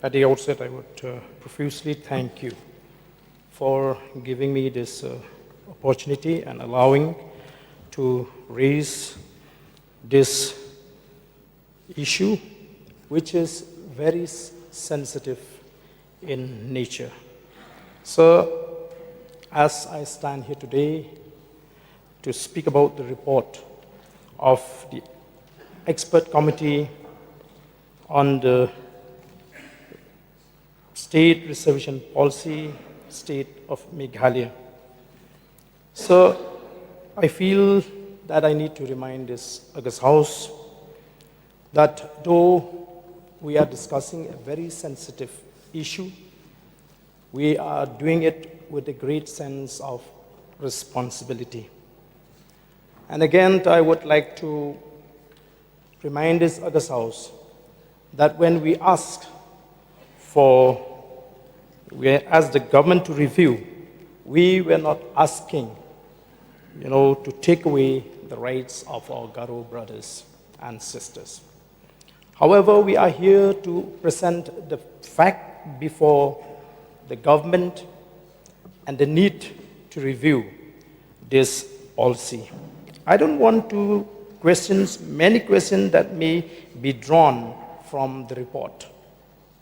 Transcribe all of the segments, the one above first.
At the outset, I would profusely thank you for giving me this opportunity and allowing to raise this issue, which is very sensitive in nature. So, as I stand here today to speak about the report of the expert committee on the state reservation policy, state of Meghalaya. So I feel that I need to remind this August House that though we are discussing a very sensitive issue, we are doing it with a great sense of responsibility. And again, I would like to remind this August House that when we asked the government to review, we were not asking, to take away the rights of our Garo brothers and sisters. However, we are here to present the fact before the government and the need to review this policy. I don't want to many questions that may be drawn from the report.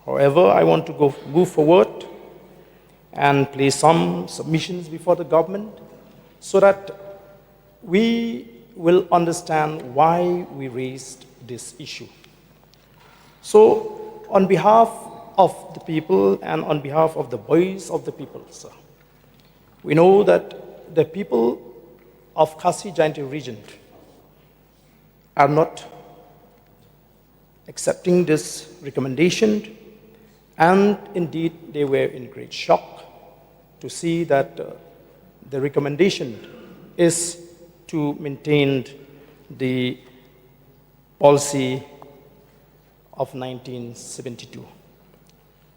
However, I want to move forward and place some submissions before the government so that we will understand why we raised this issue. So, on behalf of the people and on behalf of the voice of the people, sir, we know that the people of Khasi Jaintia region are not accepting this recommendation, and indeed they were in great shock to see that the recommendation is to maintain the policy of 1972.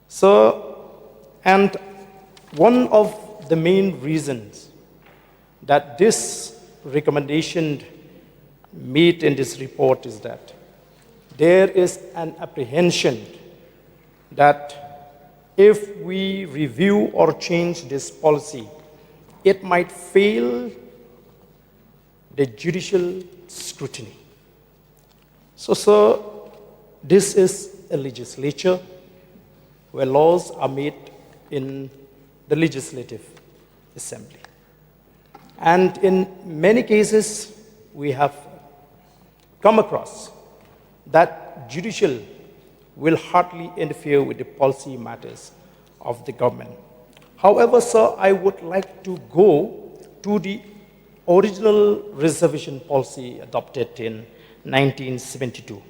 So, and one of the main reasons that this recommendation made in this report is that there is an apprehension that if we review or change this policy, it might fail the judicial scrutiny. So, sir, this is a legislature where laws are made in the Legislative Assembly. And in many cases, we have come across that judicial will hardly interfere with the policy matters of the government. However, sir, I would like to go to the original reservation policy adopted in 1972.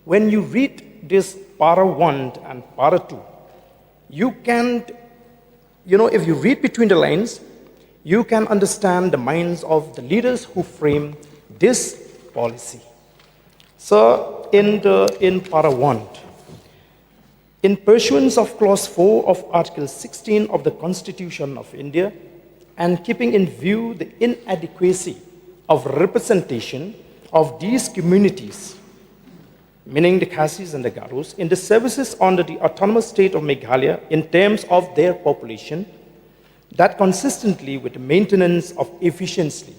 When you read this Para 1 and Para 2, you can, if you read between the lines, you can understand the minds of the leaders who framed this policy. So, in Para 1, in pursuance of Clause 4 of Article 16 of the Constitution of India, and keeping in view the inadequacy of representation of these communities, meaning the Khasis and the Garos, in the services under the autonomous state of Meghalaya in terms of their population, that consistently with the maintenance of efficiency,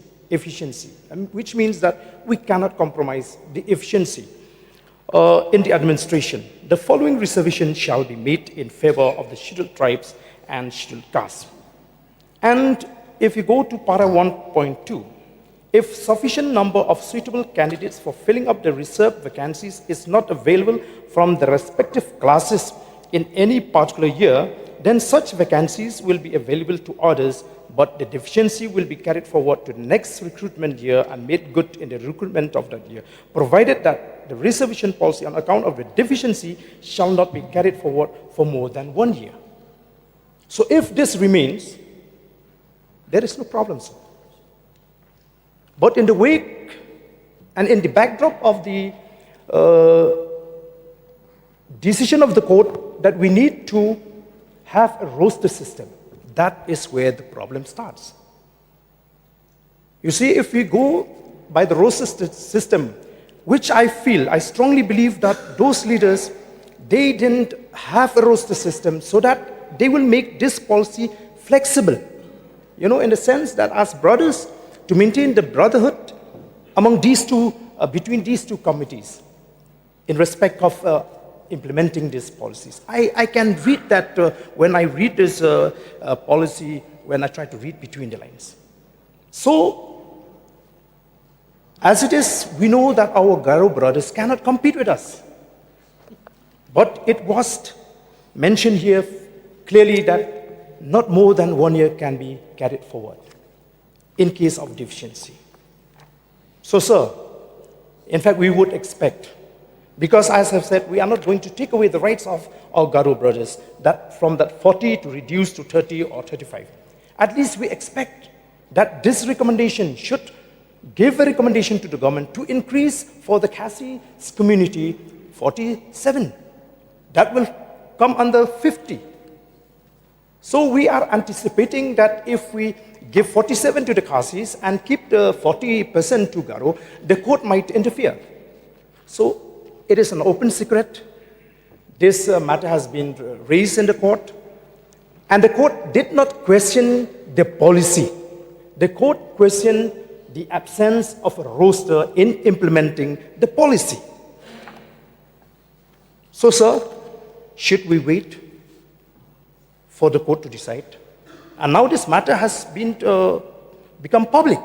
which means that we cannot compromise the efficiency in the administration. The following reservation shall be made in favor of the scheduled tribes and scheduled castes. And if you go to Para 1.2, if sufficient number of suitable candidates for filling up the reserved vacancies is not available from the respective classes in any particular year, then such vacancies will be available to others, but the deficiency will be carried forward to the next recruitment year and made good in the recruitment of that year, provided that the reservation policy on account of the deficiency shall not be carried forward for more than 1 year. So if this remains, there is no problem, sir. But in the wake and in the backdrop of the decision of the court that we need to have a roster system, that is where the problem starts. You see, if we go by the roster system, which I strongly believe that those leaders they didn't have a roster system so that they will make this policy flexible. In the sense that as brothers, to maintain the brotherhood among these two, between these two committees, in respect of implementing these policies. I can read that when I read this policy, when I try to read between the lines. So, as it is, we know that our Garo brothers cannot compete with us. But it was mentioned here clearly that not more than 1 year can be carried forward in case of deficiency. So, sir, in fact, we would expect, because as I've said, we are not going to take away the rights of our Garo brothers, that from that 40 to reduce to 30 or 35. At least we expect that this recommendation should give a recommendation to the government to increase for the Khasi community 47. That will come under 50. So we are anticipating that if we give 47 to the Khasis and keep the 40% to Garo, the court might interfere. So it is an open secret. This matter has been raised in the court, and the court did not question the policy. The court questioned the absence of a roster in implementing the policy. So, sir, should we wait for the court to decide? And now this matter has been become public.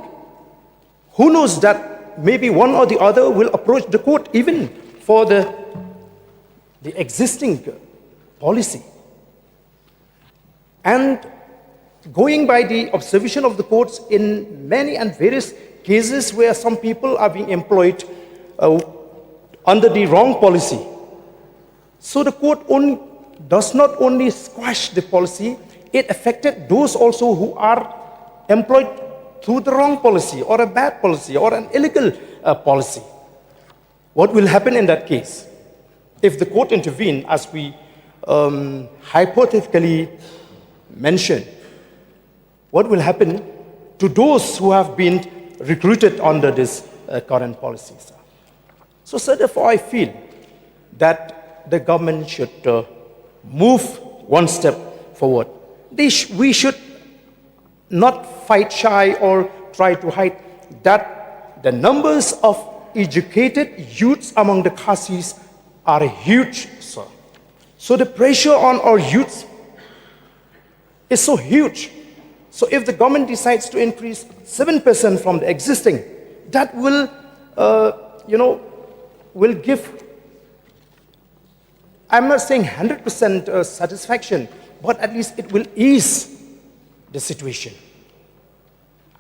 Who knows that maybe one or the other will approach the court even for the existing policy. And going by the observation of the courts in many and various cases where some people are being employed under the wrong policy. So the court does not only squash the policy, it affected those also who are employed through the wrong policy or a bad policy or an illegal policy. What will happen in that case? If the court intervene, as we hypothetically mentioned, what will happen to those who have been recruited under this current policy, sir? So, sir, therefore, I feel that the government should move one step forward. We should not fight shy or try to hide that the numbers of educated youths among the Khasis are huge, sir. So the pressure on our youths is so huge. So if the government decides to increase 7% from the existing, that will, will give, I'm not saying 100% satisfaction, but at least it will ease the situation.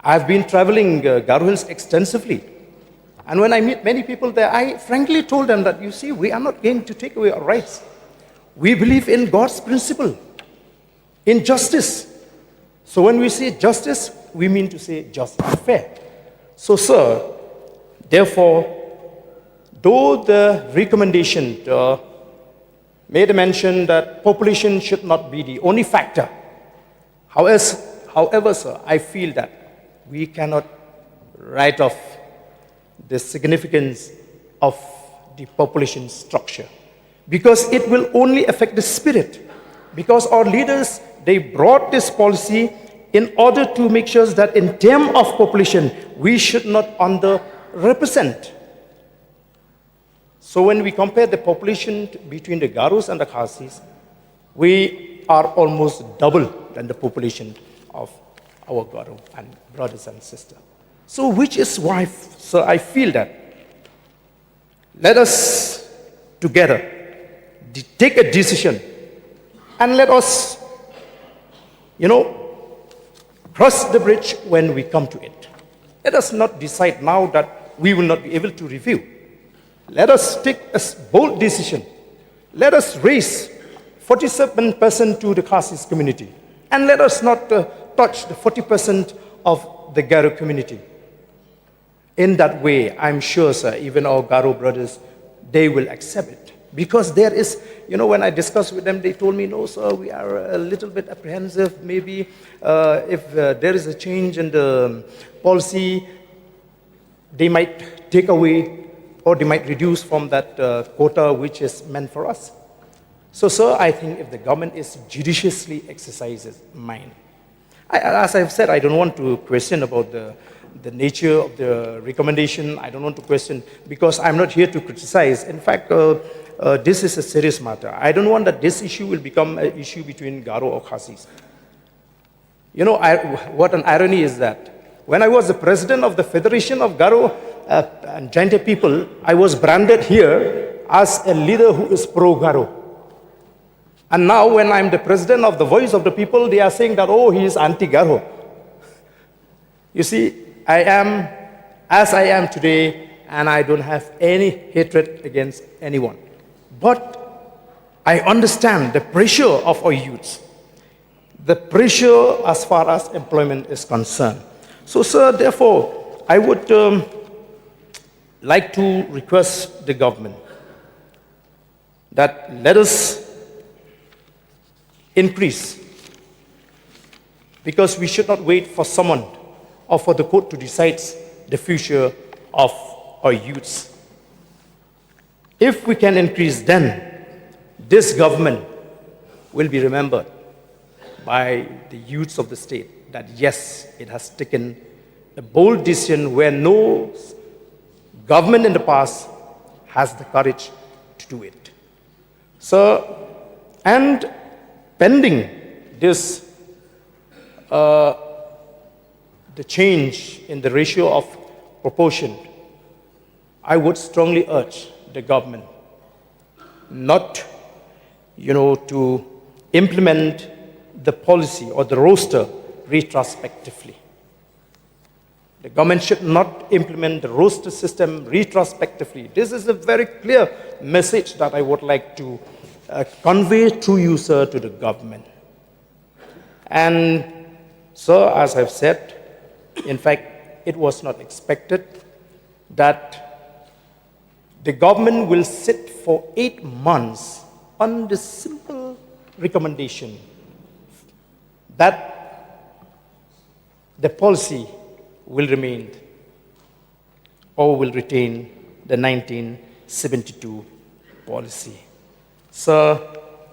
I've been traveling Garo Hills extensively. And when I meet many people there, I frankly told them that, you see, we are not going to take away our rights. We believe in God's principle, in justice. So when we say justice, we mean to say just and fair. So, sir, therefore, though the recommendation made a mention that population should not be the only factor, however, sir, I feel that we cannot write off the significance of the population structure, because it will only affect the spirit. Because our leaders, they brought this policy in order to make sure that in terms of population, we should not underrepresent. So when we compare the population between the Garos and the Khasis, we are almost double than the population of our Garo and brothers and sisters. So which is why, sir, I feel that let us together take a decision and let us, cross the bridge when we come to it. Let us not decide now that we will not be able to review. Let us take a bold decision. Let us raise 47% to the Khasis community, and let us not touch the 40% of the Garo community. In that way, I'm sure, sir, even our Garo brothers, they will accept it. Because there is, when I discussed with them, they told me, no, sir, we are a little bit apprehensive. Maybe if there is a change in the policy, they might take away or they might reduce from that quota which is meant for us. So, sir, I think if the government is judiciously exercises mind, as I've said, I don't want to question about the nature of the recommendation. I don't want to question, because I'm not here to criticize. In fact, this is a serious matter. I don't want that this issue will become an issue between Garo or Khasis. You know, what an irony is that when I was the president of the Federation of Garo and Jainte people, I was branded here as a leader who is pro-Garo. And now when I'm the president of the Voice of the People, they are saying that, oh, he is anti-Garo. You see, I am as I am today, and I don't have any hatred against anyone. But I understand the pressure of our youths, the pressure as far as employment is concerned. So, sir, therefore, I would like to request the government that let us increase, because we should not wait for someone or for the court to decide the future of our youths. If we can increase, then this government will be remembered by the youths of the state that yes, it has taken a bold decision where no government in the past has the courage to do it. So, and pending this, the change in the ratio of proportion, I would strongly urge the government not, to implement the policy or the roster retrospectively. The government should not implement the roster system retrospectively. This is a very clear message that I would like to convey through you, sir, to the government. And, sir, as I've said, in fact, it was not expected that the government will sit for 8 months on the simple recommendation that the policy will remain or will retain the 1972 policy. Sir,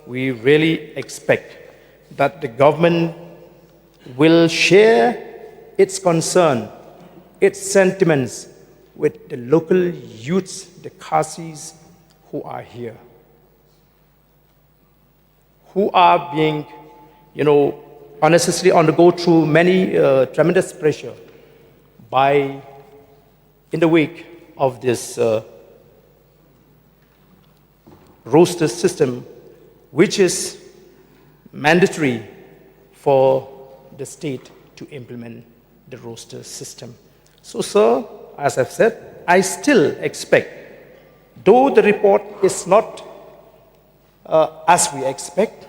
we really expect that the government will share its concern, its sentiments with the local youths, the Khasis who are here, who are being, unnecessarily undergo through many tremendous pressure in the wake of this roster system, which is mandatory for the state to implement the roster system. So, sir, as I've said, I still expect, though the report is not as we expect,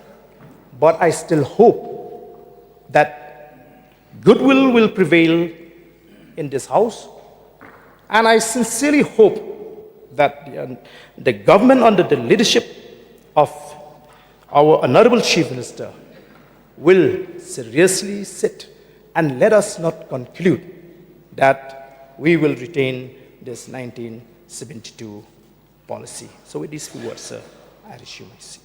but I still hope that goodwill will prevail in this House, and I sincerely hope that the government under the leadership of our Honorable Chief Minister will seriously sit and let us not conclude that we will retain this 1972 policy. So with these few words, sir, I resume my seat.